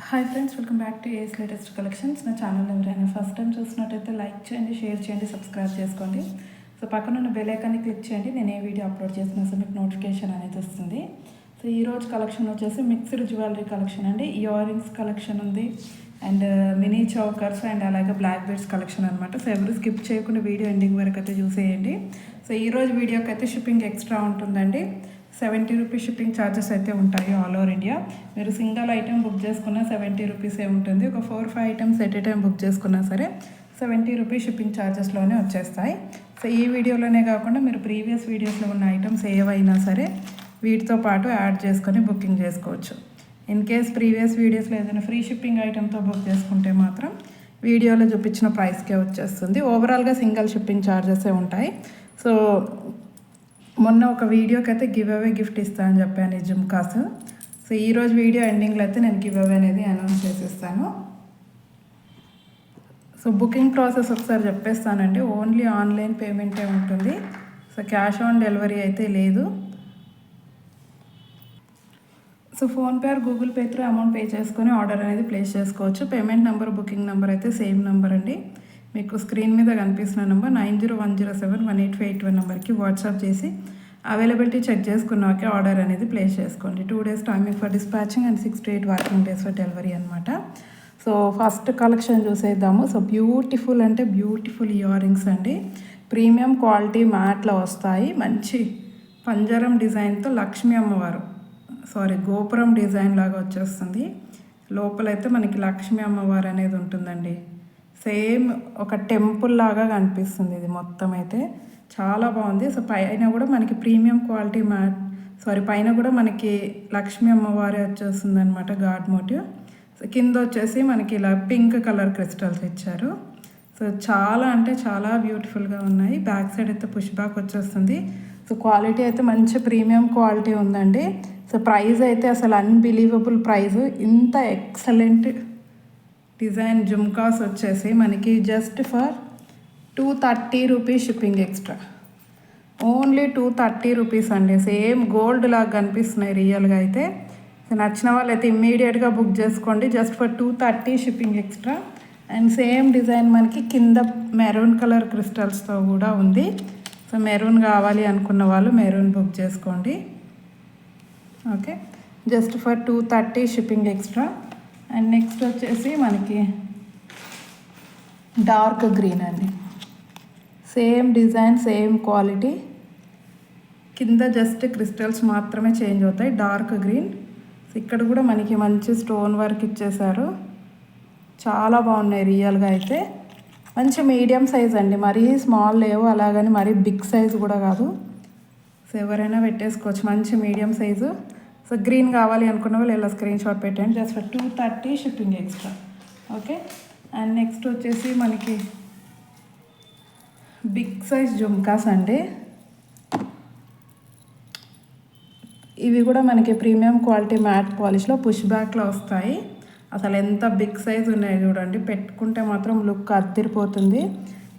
Hi friends, welcome back to Ace latest collections. నా channel ఎవరైనా first time చూసినట్టయితే like చేయండి, షేర్ చేయండి, సబ్స్క్రైబ్ చేసుకోండి. సో పక్కన ఉన్న బెల్ ఐకాన్ని క్లిక్ చేయండి. నేను ఏ వీడియో అప్లోడ్ చేసినా సో మీకు నోటిఫికేషన్ అనేది వస్తుంది. సో ఈరోజు కలెక్షన్ వచ్చేసి మిక్స్డ్ జ్యువెలరీ కలెక్షన్ అండి. ఇయర్ రింగ్స్ కలెక్షన్ ఉంది అండ్ మినీ చౌకర్స్ అండ్ అలాగే బ్లాక్ బెడ్స్ కలెక్షన్ అనమాట. సో ఎవరు స్కిప్ చేయకుండా వీడియో ఎండింగ్ వరకు అయితే చూసేయండి. సో ఈరోజు వీడియోకి అయితే షిప్పింగ్ ఎక్స్ట్రా ఉంటుందండి. 70 రూపీస్ షిప్పింగ్ ఛార్జెస్ అయితే ఉంటాయి ఆల్ ఓవర్ ఇండియా. మీరు సింగిల్ ఐటెం బుక్ చేసుకున్నా 70 రూపీసే ఉంటుంది. ఒక 4-5 items at a time book చేసుకున్నా సరే 70 రూపీస్ షిప్పింగ్ ఛార్జెస్లోనే వచ్చేస్తాయి. సో ఈ వీడియోలోనే కాకుండా మీరు ప్రీవియస్ వీడియోస్లో ఉన్న ఐటమ్స్ ఏవైనా సరే వీటితో పాటు యాడ్ చేసుకొని బుకింగ్ చేసుకోవచ్చు. ఇన్ కేస్ ప్రీవియస్ వీడియోస్లో ఏదైనా ఫ్రీ షిప్పింగ్ ఐటెంతో బుక్ చేసుకుంటే మాత్రం వీడియోలో చూపించిన ప్రైస్కే వచ్చేస్తుంది. ఓవరాల్గా సింగిల్ షిప్పింగ్ ఛార్జెసే ఉంటాయి. సో మొన్న ఒక వీడియోకి అయితే గివ్ అవే గిఫ్ట్ ఇస్తా అని చెప్పాను ఈ జుమ్కాస్. సో ఈరోజు వీడియో ఎండింగ్లో అయితే నేను గివ్ అవే అనేది అనౌన్స్ చేసేస్తాను. సో బుకింగ్ ప్రాసెస్ ఒకసారి చెప్పేస్తానండి. ఓన్లీ ఆన్లైన్ పేమెంటే ఉంటుంది. సో క్యాష్ ఆన్ డెలివరీ అయితే లేదు. So PhonePe are Google pay through amount pay చేసుకొని ఆర్డర్ అనేది ప్లేస్ చేసుకోవచ్చు. పేమెంట్ నెంబర్, బుకింగ్ నెంబర్ అయితే సేమ్ నెంబర్ అండి. మీకు స్క్రీన్ మీద కనిపిస్తున్న నెంబర్ 9010718581 నెంబర్కి వాట్సాప్ చేసి అవైలబిలిటీ చెక్ చేసుకున్నాకే ఆర్డర్ అనేది ప్లేస్ చేసుకోండి. 2 days timing for dispatching and 6 to 8 working days for delivery అనమాట. సో ఫస్ట్ కలెక్షన్ చూసేద్దాము. సో బ్యూటిఫుల్ అంటే బ్యూటిఫుల్ ఇయర్ రింగ్స్ అండి. ప్రీమియం క్వాలిటీ మ్యాట్లో వస్తాయి. మంచి పంజరం డిజైన్తో లక్ష్మీ అమ్మవారు గోపురం డిజైన్ లాగా వచ్చేస్తుంది. లోపలైతే మనకి లక్ష్మీ అమ్మవారు అనేది ఉంటుందండి. సేమ్ ఒక టెంపుల్ లాగా కనిపిస్తుంది. ఇది మొత్తం అయితే చాలా బాగుంది. సో పైన కూడా మనకి ప్రీమియం క్వాలిటీ పైన కూడా మనకి లక్ష్మీ అమ్మవారి వచ్చేస్తుంది అనమాట, గాడ్ మోటివ్. సో కింద వచ్చేసి మనకి ఇలా పింక్ కలర్ క్రిస్టల్స్ ఇచ్చారు. సో చాలా అంటే చాలా బ్యూటిఫుల్గా ఉన్నాయి. బ్యాక్ సైడ్ అయితే పుష్ బ్యాక్ వచ్చేస్తుంది. సో క్వాలిటీ అయితే మంచి ప్రీమియం క్వాలిటీ ఉందండి. సో ప్రైస్ అయితే అసలు అన్బిలీవబుల్ ప్రైస్. ఇంత ఎక్సలెంట్ డిజైన్ జుమ్కాస్ వచ్చేసి మనకి just for 230 rupees shipping extra. Only 230 rupees అండి. సేమ్ గోల్డ్ లాగా కనిపిస్తున్నాయి రియల్గా అయితే. నచ్చిన వాళ్ళు అయితే ఇమ్మీడియట్గా బుక్ చేసుకోండి. Just for 230 shipping extra. And same design మనకి కింద మెరూన్ కలర్ క్రిస్టల్స్తో కూడా ఉంది. సో మెరూన్ కావాలి అనుకున్న వాళ్ళు మెరూన్ బుక్ చేసుకోండి. Okay, just for 230 shipping extra. And next వచ్చేసి మనకి డార్క్ గ్రీన్ అండి. Same design, same quality. కింద జస్ట్ క్రిస్టల్స్ మాత్రమే చేంజ్ అవుతాయి. Dark green. ఇక్కడ కూడా మనకి మంచి స్టోన్ వర్క్ ఇచ్చేసారు. చాలా బాగున్నాయి రియల్గా అయితే. మంచి మీడియం సైజ్ అండి, మరీ స్మాల్ లేవు, అలాగని మరీ బిగ్ సైజ్ కూడా కాదు. సో ఎవరైనా పెట్టేసుకోవచ్చు, మంచి మీడియం సైజు. సో గ్రీన్ కావాలి అనుకున్న వాళ్ళు ఇలా స్క్రీన్ షాట్ పెట్టండి. Just for 230 shipping extra. Okay, and next వచ్చేసి మనకి బిగ్ సైజ్ జుమ్కాస్ అండి. ఇవి కూడా మనకి ప్రీమియం క్వాలిటీ మ్యాట్ పాలిష్లో పుష్ బ్యాక్లో వస్తాయి. అసలు ఎంత బిగ్ సైజ్ ఉన్నాయి చూడండి. పెట్టుకుంటే మాత్రం లుక్ అద్దరిపోతుంది.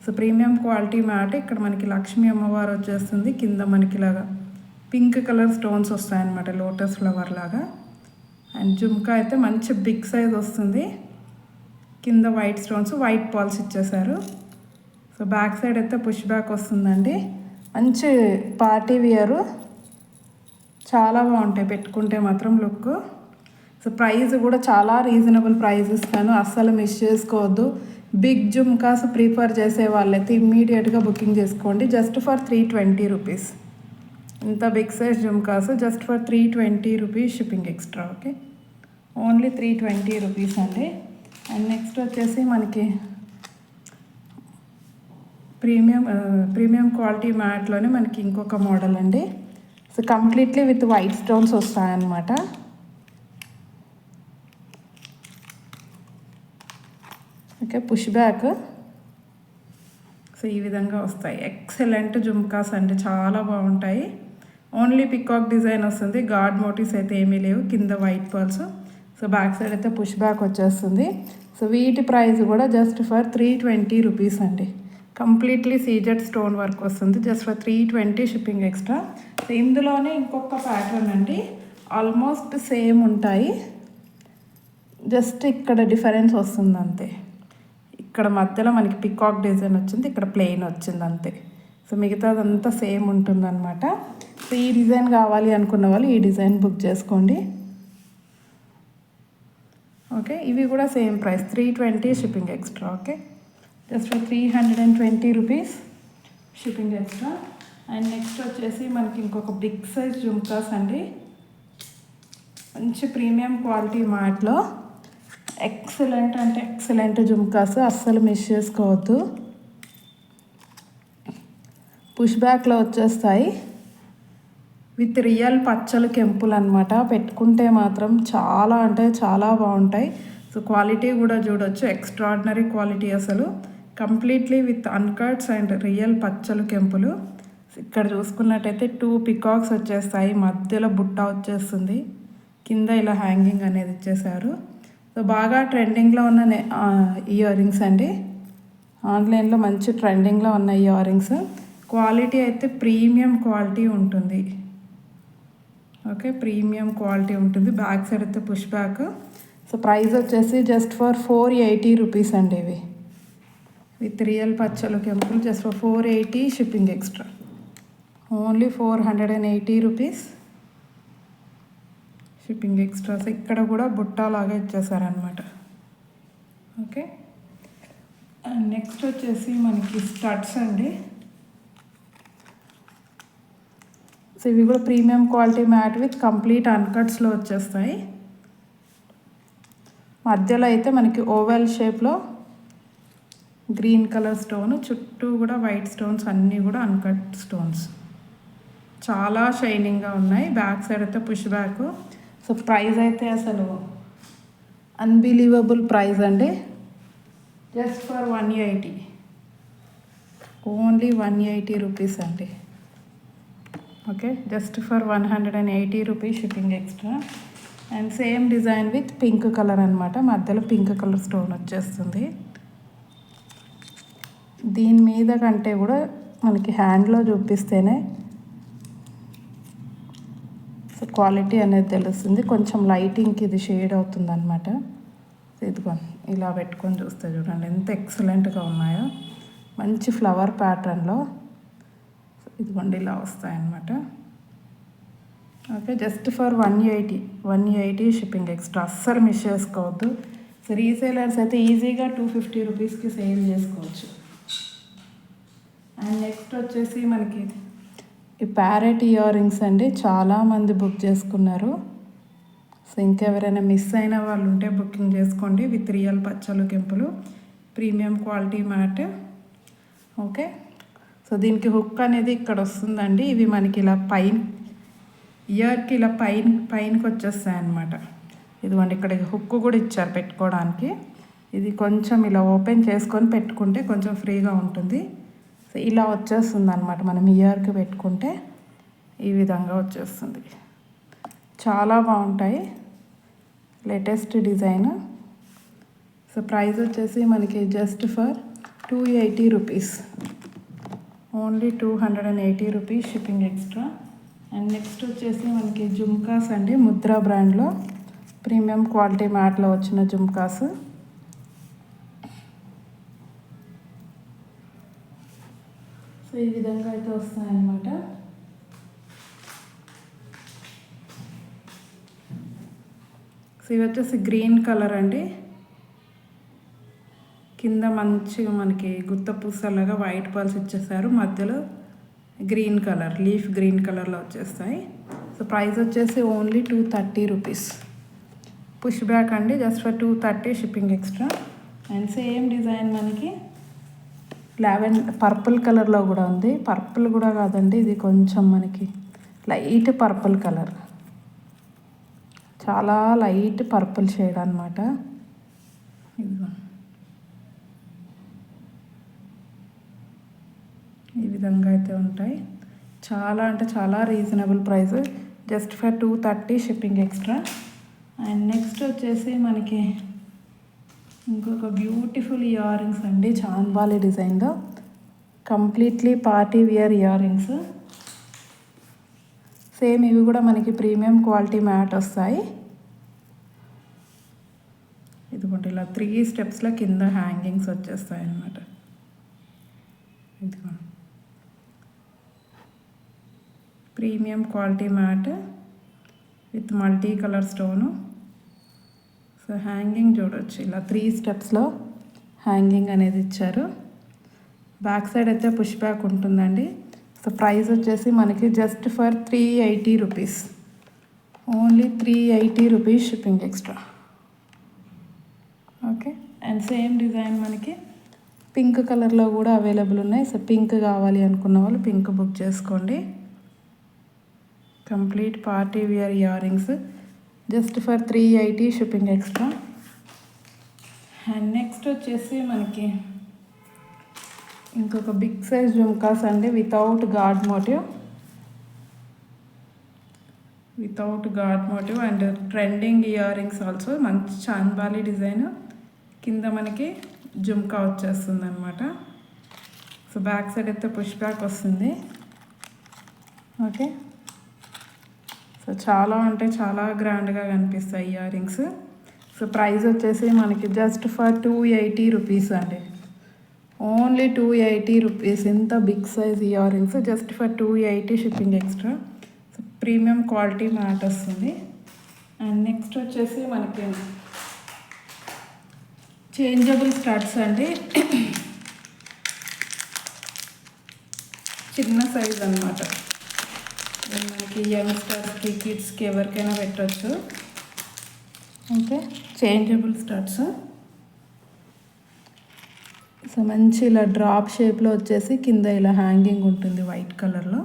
So premium quality matte. ఇక్కడ మనకి లక్ష్మీ అమ్మవారు వచ్చేస్తుంది. కింద మనకి ఇలాగా పింక్ కలర్ స్టోన్స్ వస్తాయన్నమాట, లోటస్ ఫ్లవర్ లాగా. అండ్ జుమ్కా అయితే మంచి బిగ్ సైజ్ వస్తుంది. కింద వైట్ స్టోన్స్, వైట్ పాల్స్ ఇచ్చేసారు. సో బ్యాక్ సైడ్ అయితే పుష్ బ్యాక్ వస్తుందండి. మంచి పార్టీ వియరు, చాలా బాగుంటాయి పెట్టుకుంటే మాత్రం లుక్. సో ప్రైస్ కూడా చాలా రీజనబుల్ ప్రైస్ ఇస్తాను, అస్సలు మిస్ చేసుకోవద్దు. బిగ్ జుమ్కాస్ ప్రిఫర్ చేసే వాళ్ళైతే ఇమ్మీడియట్గా బుకింగ్ చేసుకోండి. Just for 320 rupees. ఇంత big size jhumkas just for 320 rupees shipping extra. Okay, only 320 rupees అండి. అండ్ నెక్స్ట్ వచ్చేసి మనకి ప్రీమియం క్వాలిటీ మ్యాట్లోనే మనకి ఇంకొక మోడల్ అండి. So completely with white stones వస్తాయన్నమాట. Okay, push back. సో ఈ విధంగా వస్తాయి. ఎక్సలెంట్ జుమ్కాస్ అండి, చాలా బాగుంటాయి. ఓన్లీ పికాక్ డిజైన్ వస్తుంది. గాడ్ మోటివ్స్ అయితే ఏమీ లేవు. కింద white pearls. So back side అయితే పుష్ బ్యాక్ వచ్చేస్తుంది. సో వీటి ప్రైస్ కూడా జస్ట్ ఫర్ 320 రూపీస్ అండి. కంప్లీట్లీ సీజెడ్ స్టోన్ వర్క్ వస్తుంది. Just for 320 shipping extra. So ఇందులోనే ఇంకొక ప్యాటర్న్ అండి, ఆల్మోస్ట్ సేమ్ ఉంటాయి. జస్ట్ ఇక్కడ డిఫరెన్స్ వస్తుంది అంతే. ఇక్కడ మధ్యలో మనకి పికాక్ డిజైన్ వచ్చింది, ఇక్కడ ప్లెయిన్ వచ్చింది అంతే. సో మిగతాదంతా సేమ్ ఉంటుందన్నమాట. సో ఈ డిజైన్ కావాలి అనుకున్న వాళ్ళు ఈ డిజైన్ బుక్ చేసుకోండి. ఓకే, ఇవి కూడా same price 320 shipping extra. Okay, just for 320 rupees shipping extra. And next వచ్చేసి మనకి ఇంకొక బిగ్ సైజ్ జుమ్కాస్ అండి, మంచి ప్రీమియం క్వాలిటీ మ్యాట్లో ఎక్సలెంట్ అంటే ఎక్సలెంట్ జుమ్కాస్, అస్సలు మిస్ చేసుకోవద్దు. పుష్ బ్యాక్లో వచ్చేస్తాయి విత్ రియల్ పచ్చలు కెంపులు అనమాట. పెట్టుకుంటే మాత్రం చాలా అంటే చాలా బాగుంటాయి. సో క్వాలిటీ కూడా చూడొచ్చు, ఎక్స్ట్రాడినరీ క్వాలిటీ అసలు. కంప్లీట్లీ విత్ అన్కట్స్ అండ్ రియల్ పచ్చలు కెంపులు. ఇక్కడ చూసుకున్నట్టయితే 2 పికాక్స్ వచ్చేస్తాయి, మధ్యలో బుట్ట వచ్చేస్తుంది, కింద ఇలా హ్యాంగింగ్ అనేది ఇచ్చేసారు. సో బాగా ట్రెండింగ్లో ఉన్న ఇయర్ రింగ్స్ అండి, ఆన్లైన్లో మంచి ట్రెండింగ్లో ఉన్న ఇయర్ రింగ్స్. క్వాలిటీ అయితే ప్రీమియం క్వాలిటీ ఉంటుంది. ఓకే, ప్రీమియం క్వాలిటీ ఉంటుంది. బ్యాక్ సైడ్ అయితే పుష్ బ్యాక్. సో ప్రైస్ వచ్చేసి జస్ట్ ఫర్ 480 రూపీస్ అండి. ఇవి విత్ రియల్ పచ్చలు కెంపులు just for 480 shipping extra. Only 480 rupees shipping extras. ఇక్కడ కూడా బుట్టాలాగా ఇచ్చేసారనమాట. ఓకే, అండ్ నెక్స్ట్ వచ్చేసి మనకి స్టడ్స్ అండి. సో ఇవి కూడా premium quality matte with complete అన్కట్స్లో వచ్చేస్తాయి. మధ్యలో అయితే మనకి ఓవెల్ షేప్లో గ్రీన్ కలర్ స్టోన్, చుట్టూ కూడా వైట్ స్టోన్స్, అన్నీ కూడా అన్కట్ స్టోన్స్, చాలా షైనింగ్గా ఉన్నాయి. బ్యాక్ సైడ్ అయితే పుష్ బ్యాక్. సో ప్రైస్ అయితే అసలు అన్బిలీవబుల్ ప్రైస్ అండి, జస్ట్ ఫర్ 180, ఓన్లీ 180 రూపీస్ అండి. Okay, just for 180 rupees shipping extra. And same design with pink colour అనమాట, మధ్యలో పింక్ కలర్ స్టోన్ వచ్చేస్తుంది. దీని మీద కంటే కూడా మనకి హ్యాండ్లో చూపిస్తేనే సో క్వాలిటీ అనేది తెలుస్తుంది. కొంచెం లైటింగ్కి ఇది షేడ్ అవుతుంది అనమాట. ఇదిగోండి, ఇలా పెట్టుకొని చూస్తే చూడండి ఎంత ఎక్సలెంట్గా ఉన్నాయో, మంచి ఫ్లవర్ ప్యాటర్న్లో. ఇదిగోండి ఇలా వస్తాయన్నమాట. Okay, just for 180 shipping extra. అస్సలు మిస్ చేసుకోవద్దు. సో రీసేలర్స్ అయితే ఈజీగా 250 రూపీస్కి సేల్ చేసుకోవచ్చు. అండ్ నెక్స్ట్ వచ్చేసి మనకి ఈ ప్యారెట్ ఇయర్ రింగ్స్ అండి, చాలామంది బుక్ చేసుకున్నారు. సో ఇంకెవరైనా మిస్ అయిన వాళ్ళు ఉంటే బుకింగ్ చేసుకోండి. విత్ రియల్ పచ్చలు కెంపులు, premium quality matte. Okay, so దీనికి హుక్ అనేది ఇక్కడ వస్తుందండి. ఇవి మనకి ఇలా ఇయర్కి ఇలా పైనకి వచ్చేస్తాయి అన్నమాట. ఇదిగోండి ఇక్కడ హుక్ కూడా ఇచ్చారు పెట్టుకోవడానికి. ఇది కొంచెం ఇలా ఓపెన్ చేసుకొని పెట్టుకుంటే కొంచెం ఫ్రీగా ఉంటుంది. సో ఇలా వచ్చేస్తుంది అనమాట. మనం ఇయర్కి పెట్టుకుంటే ఈ విధంగా వచ్చేస్తుంది. చాలా బాగుంటాయి, లేటెస్ట్ డిజైన్. సో ప్రైస్ వచ్చేసి మనకి just for 280 rupees, only 280 rupees shipping extra. And next వచ్చేసి మనకి జుమ్కాస్ అండి, ముద్రా బ్రాండ్లో ప్రీమియం క్వాలిటీ మ్యాట్లో వచ్చిన జుమ్కాస్. సో ఈ విధంగా అయితే వస్తాయన్నమాట. సో ఇవి వచ్చేసి గ్రీన్ కలర్ అండి, కింద మంచిగా మనకి గుత్త పూసలాగా వైట్ పర్ల్స్ ఇచ్చేసారు, మధ్యలో గ్రీన్ కలర్ లీఫ్ గ్రీన్ కలర్లో వచ్చేస్తాయి. సో ప్రైస్ వచ్చేసి ఓన్లీ 230 రూపీస్. పుష్ బ్యాక్ అండి, just for 230 shipping extra. And same design మనకి పర్పుల్ కలర్లో కూడా ఉంది. పర్పుల్ కూడా కాదండి, ఇది కొంచెం మనకి లైట్ పర్పుల్ కలర్, చాలా లైట్ పర్పుల్ షేడ్ అనమాట. ఇదిగో ఈ విధంగా అయితే ఉంటాయి. చాలా అంటే చాలా reasonable price, just for 230 shipping extra. And next వచ్చేసి మనకి ఇంకొక బ్యూటిఫుల్ ఇయర్ రింగ్స్ అండి, చాంద్బాలి డిజైన్లో completely party we're ear rings. Same ఇవి కూడా మనకి ప్రీమియం క్వాలిటీ మ్యాట్ వస్తాయి. ఇదిగోండి ఇలా 3 స్టెప్స్లో కింద హ్యాంగింగ్స్ వచ్చేస్తాయి అన్నమాట. ఇదిగోండి premium quality matte with multi colour stone. So hanging చూడొచ్చు, ఇలా 3 స్టెప్స్లో హ్యాంగింగ్ అనేది ఇచ్చారు. బ్యాక్ సైడ్ అయితే పుష్ బ్యాక్ ఉంటుందండి. సో ప్రైస్ వచ్చేసి మనకి just for 380 rupees, only 380 rupees shipping extra. Okay, and same design మనకి పింక్ కలర్లో కూడా అవైలబుల్ ఉన్నాయి. సో పింక్ కావాలి అనుకున్న వాళ్ళు పింక్ బుక్ చేసుకోండి. Complete party wear ear rings just for 380 shipping extra. And next వచ్చేసి మనకి ఇంకొక బిగ్ సైజ్ జుమ్కాస్ అండి, without god motive and trending ear rings also. మంచి చాంద్బాలి డిజైన్, కింద మనకి జుమ్కా వచ్చేస్తుంది అనమాట. సో బ్యాక్ సైడ్ అయితే పుష్ బ్యాక్ వస్తుంది. ఓకే, సో చాలా అంటే చాలా గ్రాండ్గా కనిపిస్తాయి ఇయర్ రింగ్స్. సో ప్రైస్ వచ్చేసి మనకి జస్ట్ ఫర్ 280 రూపీస్ అండి, ఓన్లీ 280 రూపీస్. ఇంత big size ear rings just for 280 shipping extra. So premium quality matte వస్తుంది. అండ్ నెక్స్ట్ వచ్చేసి మనకి చేంజబుల్ స్టడ్స్ అండి, చిన్న సైజ్ అనమాట. మనకి యంగ్స్టర్స్కి కిడ్స్కి ఎవరికైనా పెట్టవచ్చు. Okay, changeable studs. సో మంచి ఇలా డ్రాప్ షేప్లో వచ్చేసి కింద ఇలా హ్యాంగింగ్ ఉంటుంది వైట్ కలర్లో.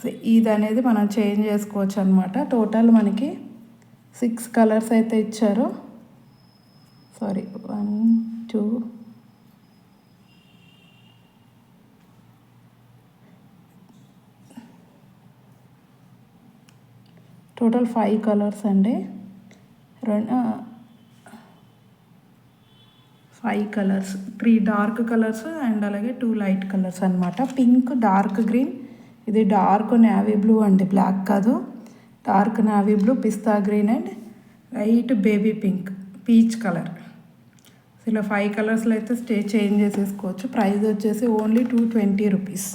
సో ఇది అనేది మనం చేంజ్ చేసుకోవచ్చు అనమాట. టోటల్ మనకి 6 కలర్స్ అయితే ఇచ్చారు. సారీ 1 2 టోటల్ 5 కలర్స్ అండి. 5 కలర్స్, 3 డార్క్ కలర్స్ అండ్ అలాగే 2 లైట్ కలర్స్ అనమాట. పింక్, డార్క్ గ్రీన్, ఇది డార్క్ నేవీ బ్లూ అండి, బ్లాక్ కాదు, dark navy blue, pista green and light baby pink, peach colour. ఇలా 5 కలర్స్లో అయితే చేంజ్ చేసేసుకోవచ్చు. ప్రైస్ వచ్చేసి only 220 rupees.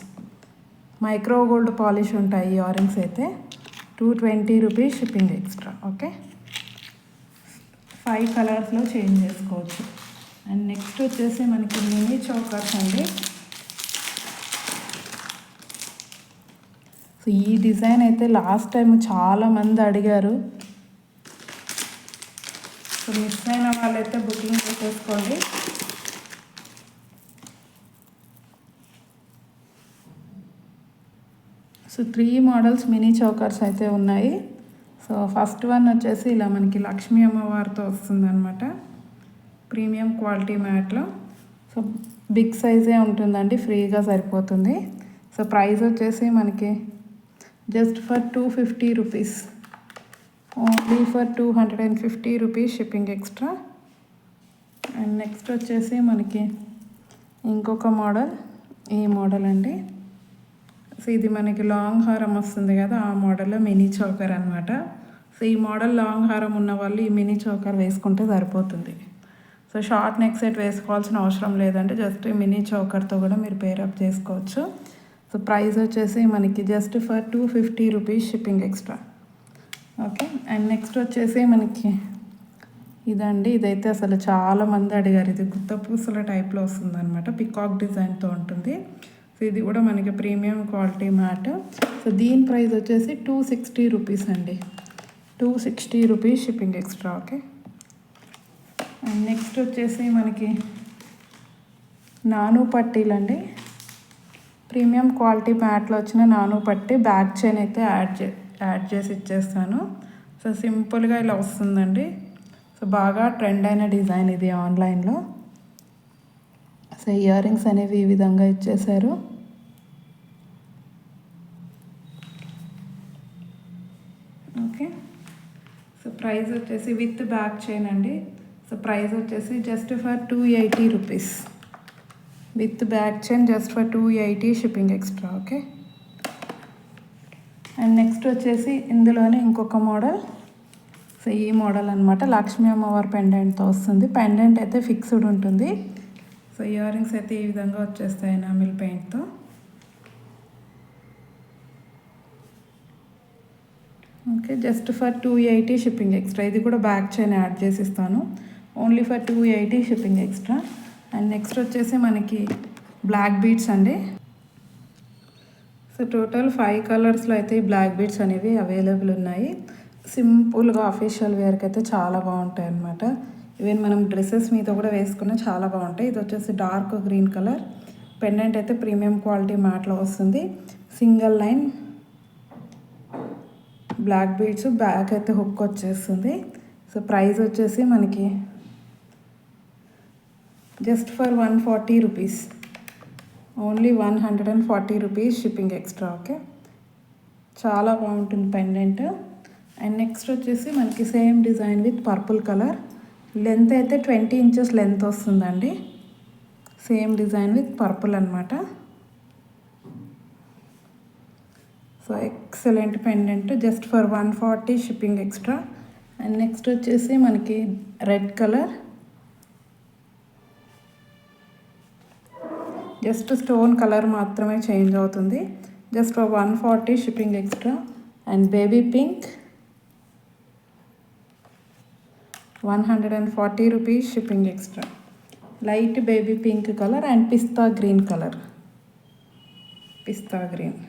Micro gold polish ఉంటాయి ఇయర్ రింగ్స్ అయితే. 220 రూపీస్ షిప్పింగ్ ఎక్స్ట్రా. ఓకే, 5 కలర్స్లో చేంజ్ చేసుకోవచ్చు. అండ్ నెక్స్ట్ వచ్చేసి మనకి మినీ చోకర్స్ అండి. సో ఈ డిజైన్ అయితే లాస్ట్ టైం చాలామంది అడిగారు. సో మిస్ అయిన వాళ్ళైతే బుకింగ్ చేసేసుకోండి. సో 3 మోడల్స్ మినీ చోకర్స్ అయితే ఉన్నాయి. సో ఫస్ట్ వన్ వచ్చేసి ఇలా మనకి లక్ష్మీ అమ్మవారితో వస్తుందన్నమాట, ప్రీమియం క్వాలిటీ మ్యాట్లో. సో బిగ్ సైజే ఉంటుందండి, ఫ్రీగా సరిపోతుంది. సో ప్రైస్ వచ్చేసి మనకి just for 250 rupees, only for 250 rupees shipping extra. And next వచ్చేసి మనకి ఇంకొక మోడల్, ఈ మోడల్ అండి. సో ఇది మనకి లాంగ్ హారం వస్తుంది కదా, ఆ మోడల్లో మినీ చోకర్ అనమాట. సో ఈ మోడల్ లాంగ్ హారం ఉన్న వాళ్ళు ఈ మినీ చోకర్ వేసుకుంటే సరిపోతుంది. సో షార్ట్ నెక్ సెట్ వేసుకోవాల్సిన అవసరం లేదంటే జస్ట్ మినీ చోకర్తో కూడా మీరు పేరప్ చేసుకోవచ్చు. సో ప్రైస్ వచ్చేసి మనకి just for 250 rupees shipping extra. Okay, and next వచ్చేసి మనకి ఇదండి, ఇదైతే అసలు చాలామంది అడిగారు. ఇది గుత్త పూసల టైప్లో వస్తుంది అనమాట, పికాక్ డిజైన్తో ఉంటుంది. సో ఇది కూడా మనకి ప్రీమియం క్వాలిటీ మ్యాట్. సో దీని ప్రైస్ వచ్చేసి 260 రూపీస్ అండి, 260 rupees shipping extra. Okay, and next వచ్చేసి మనకి నాను పట్టీలు అండి, ప్రీమియం క్వాలిటీ మ్యాట్లో వచ్చిన నాను పట్టీ. బ్యాక్ చైన్ అయితే యాడ్ చేసి ఇచ్చేస్తాను. సో సింపుల్గా ఇలా వస్తుందండి. సో బాగా ట్రెండ్ అయిన డిజైన్ ఇది ఆన్లైన్లో. సో ఇయర్ రింగ్స్ అనేవి ఈ విధంగా ఇచ్చేసారు. ఓకే, సో ప్రైస్ వచ్చేసి విత్ బ్యాక్ చైన్ అండి. సో ప్రైస్ వచ్చేసి just for 280 rupees, with back chain just for 280 shipping extra. Okay, and next వచ్చేసి ఇందులోనే ఇంకొక మోడల్. సో ఈ మోడల్ అనమాట, లక్ష్మీ అమ్మవారి పెండెంట్తో వస్తుంది. పెండెంట్ అయితే ఫిక్స్డ్ ఉంటుంది. సో ఇయర్ రింగ్స్ అయితే ఈ విధంగా వచ్చేస్తాయి ఎనామిల్ పెయింట్తో. Okay, just for 280 shipping extra. ఇది కూడా బ్యాక్ చైన్ యాడ్ చేసి ఇస్తాను, only for 280 shipping extra. And next వచ్చేసి మనకి బ్లాక్ బీడ్స్ అండి. సో టోటల్ 5 కలర్స్లో అయితే ఈ బ్లాక్ బీడ్స్ అనేవి అవైలబుల్ ఉన్నాయి. సింపుల్గా అఫీషియల్ వేర్కి అయితే చాలా బాగుంటాయి అన్నమాట. ఈవెన్ మనం డ్రెస్సెస్ మీద కూడా వేసుకున్న చాలా బాగుంటాయి. ఇది వచ్చేసి డార్క్ గ్రీన్ కలర్. పెండెంట్ అయితే ప్రీమియం క్వాలిటీ మ్యాట్లో వస్తుంది. Single line black beads, back అయితే హుక్ వచ్చేస్తుంది. సో ప్రైస్ వచ్చేసి మనకి just for 140 rupees, only 140 rupees shipping extra. Okay, చాలా బాగుంటుంది పెండెంట్. అండ్ నెక్స్ట్ వచ్చేసి మనకి same design with purple colour. Length అయితే 20 ఇంచెస్ లెంత్ వస్తుందండి. సేమ్ డిజైన్ విత్ పర్పుల్ అనమాట. So excellent pendant, just for 140 shipping extra. And next వచ్చేసి మనకి red colour, just stone colour మాత్రమే చేంజ్ అవుతుంది. Just for 140 shipping extra. And baby pink, 140 rupees shipping extra. Light baby pink colour and pista green colour, pista green.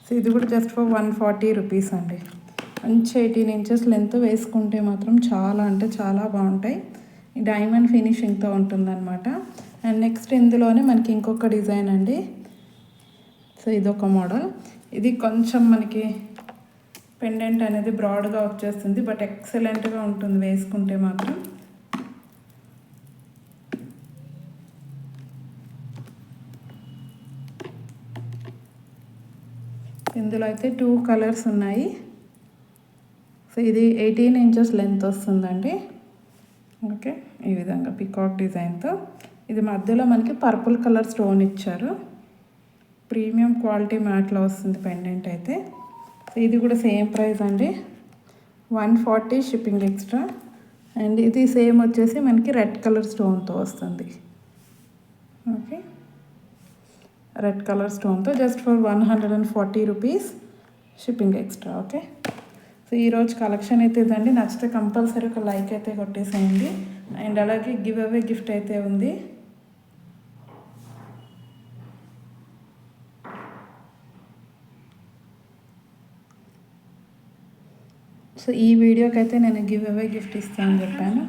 So ఇది కూడా just for 140 rupees అండి. మంచి 18 inches length, వేసుకుంటే మాత్రం చాలా అంటే చాలా బాగుంటాయి. డైమండ్ ఫినిషింగ్తో ఉంటుందన్నమాట. అండ్ నెక్స్ట్ ఇందులోనే మనకి ఇంకొక డిజైన్ అండి. సో ఇదొక మోడల్. ఇది కొంచెం మనకి పెండెంట్ అనేది బ్రాడ్గా వచ్చేస్తుంది, బట్ ఎక్సలెంట్గా ఉంటుంది వేసుకుంటే మాత్రం. ఇందులో అయితే 2 కలర్స్ ఉన్నాయి. సో ఇది 18 ఇంచెస్ లెంత్ వస్తుందండి. ఓకే, ఈ విధంగా పికాక్ డిజైన్తో. ఇది మధ్యలో మనకి పర్పుల్ కలర్ స్టోన్ ఇచ్చారు. ప్రీమియం క్వాలిటీ మ్యాట్లో వస్తుంది పెండెంట్ అయితే. సో ఇది కూడా సేమ్ ప్రైస్ అండి, 140 షిప్పింగ్ ఎక్స్ట్రా. అండ్ ఇది సేమ్ వచ్చేసి మనకి రెడ్ కలర్ స్టోన్తో వస్తుంది. ఓకే, రెడ్ కలర్ స్టోన్తో just for 140 rupees shipping extra. Okay, so ఈరోజు కలెక్షన్ అయితే ఇదండి. నచ్చితే కంపల్సరీ ఒక లైక్ అయితే కొట్టేసేయండి. అండ్ అలాగే గివ్ అవే గిఫ్ట్ అయితే ఉంది. సో ఈ వీడియోకి అయితే నేను గివ్ అవే గిఫ్ట్ ఇస్తానని చెప్పాను.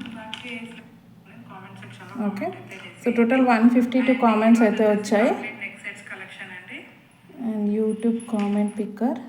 ఓకే, సో టోటల్ 152 కామెంట్స్ అయితే వచ్చాయి. And YouTube comment picker,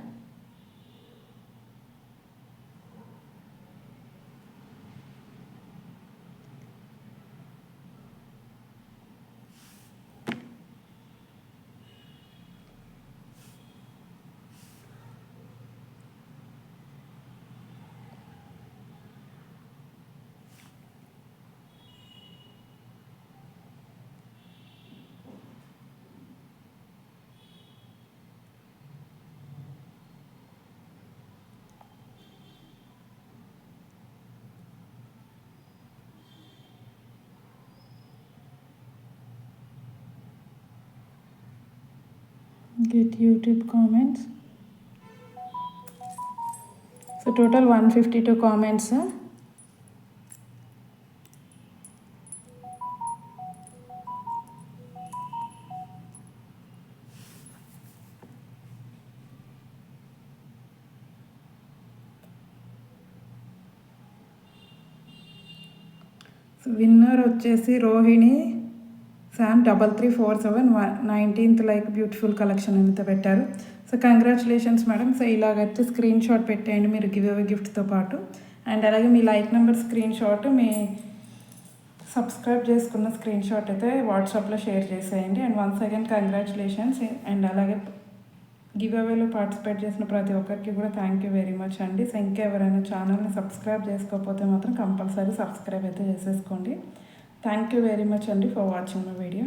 get YouTube comments. So total 152 comments. So winner వచ్చేసి Rohini Sam 3347 19th like beautiful collection అంతా పెట్టారు. So congratulations madam. సో ఇలాగైతే స్క్రీన్ షాట్ పెట్టేయండి మీరు గివ్ అవే గిఫ్ట్తో పాటు. అండ్ అలాగే మీ లైక్ నెంబర్ స్క్రీన్ షాట్, మీ సబ్స్క్రైబ్ చేసుకున్న స్క్రీన్ షాట్ అయితే వాట్సాప్లో షేర్ చేసేయండి. And once again congratulations. And అలాగే గివ్ అవేలో పార్టిసిపేట్ చేసిన ప్రతి ఒక్కరికి కూడా థ్యాంక్ యూ వెరీ మచ్ అండి. సో ఇంకా ఎవరైనా ఛానల్ని సబ్స్క్రైబ్ చేసుకోకపోతే మాత్రం కంపల్సరీ సబ్స్క్రైబ్ అయితే చేసేసుకోండి. థ్యాంక్ యూ వెరీ మచ్ అండి ఫర్ వాచింగ్ మై వీడియో.